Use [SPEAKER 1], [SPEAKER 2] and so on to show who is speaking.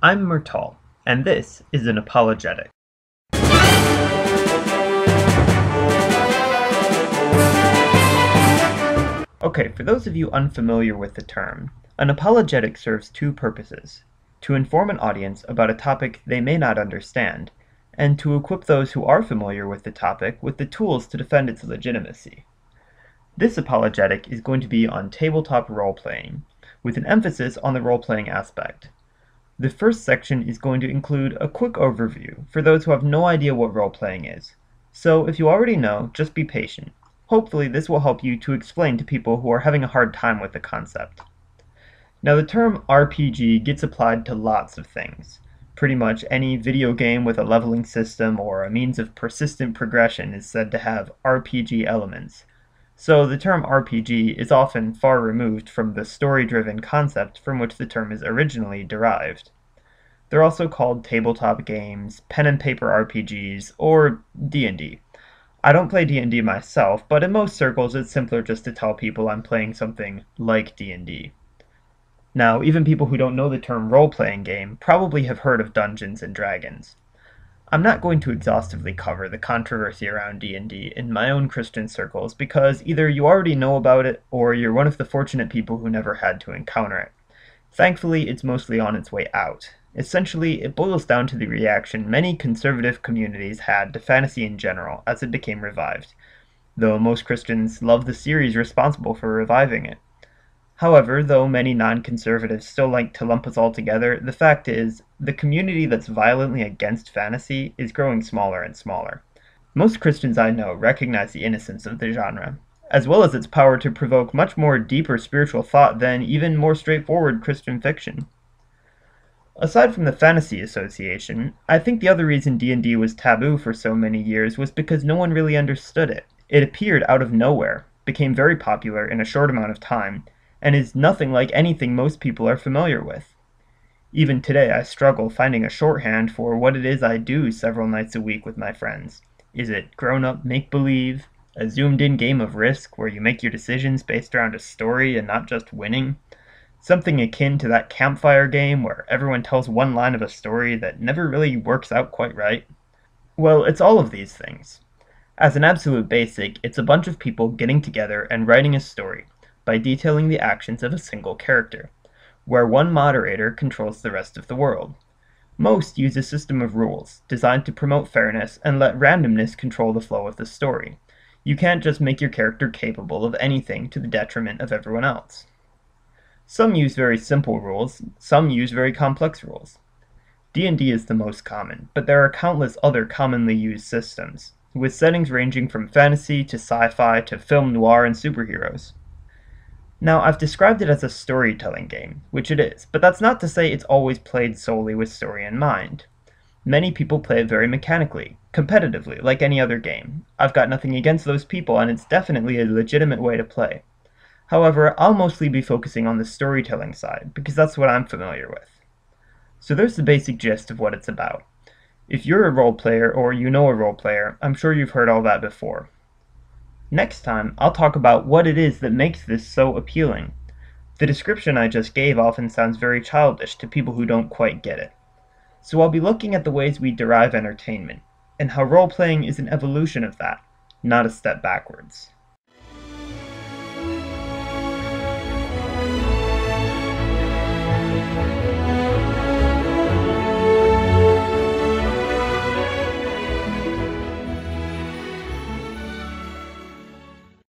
[SPEAKER 1] I'm Murtal, and this is an Apologetic. Okay, for those of you unfamiliar with the term, an apologetic serves two purposes: to inform an audience about a topic they may not understand, and to equip those who are familiar with the topic with the tools to defend its legitimacy. This apologetic is going to be on tabletop role-playing, with an emphasis on the role-playing aspect. The first section is going to include a quick overview for those who have no idea what role-playing is. So if you already know, just be patient. Hopefully this will help you to explain to people who are having a hard time with the concept. Now the term RPG gets applied to lots of things. Pretty much any video game with a leveling system or a means of persistent progression is said to have RPG elements. So the term RPG is often far removed from the story-driven concept from which the term is originally derived. They're also called tabletop games, pen and paper RPGs, or D&D. I don't play D&D myself, but in most circles it's simpler just to tell people I'm playing something like D&D. Now, even people who don't know the term role-playing game probably have heard of Dungeons and Dragons. I'm not going to exhaustively cover the controversy around D&D in my own Christian circles because either you already know about it or you're one of the fortunate people who never had to encounter it. Thankfully, it's mostly on its way out. Essentially, it boils down to the reaction many conservative communities had to fantasy in general as it became revived, though most Christians love the series responsible for reviving it. However, though many non-conservatives still like to lump us all together, the fact is, the community that's violently against fantasy is growing smaller and smaller. Most Christians I know recognize the innocence of the genre, as well as its power to provoke much more deeper spiritual thought than even more straightforward Christian fiction. Aside from the fantasy association, I think the other reason D&D was taboo for so many years was because no one really understood it. It appeared out of nowhere, became very popular in a short amount of time, and is nothing like anything most people are familiar with. Even today I struggle finding a shorthand for what it is I do several nights a week with my friends. Is it grown-up make-believe? A zoomed-in game of Risk where you make your decisions based around a story and not just winning? Something akin to that campfire game where everyone tells one line of a story that never really works out quite right? Well, it's all of these things. As an absolute basic, it's a bunch of people getting together and writing a story by detailing the actions of a single character, where one moderator controls the rest of the world. Most use a system of rules, designed to promote fairness and let randomness control the flow of the story. You can't just make your character capable of anything to the detriment of everyone else. Some use very simple rules, some use very complex rules. D&D is the most common, but there are countless other commonly used systems, with settings ranging from fantasy to sci-fi to film noir and superheroes. Now, I've described it as a storytelling game, which it is, but that's not to say it's always played solely with story in mind. Many people play it very mechanically, competitively, like any other game. I've got nothing against those people, and it's definitely a legitimate way to play. However, I'll mostly be focusing on the storytelling side, because that's what I'm familiar with. So there's the basic gist of what it's about. If you're a role player, or you know a role player, I'm sure you've heard all that before. Next time, I'll talk about what it is that makes this so appealing. The description I just gave often sounds very childish to people who don't quite get it. So I'll be looking at the ways we derive entertainment, and how role-playing is an evolution of that, not a step backwards.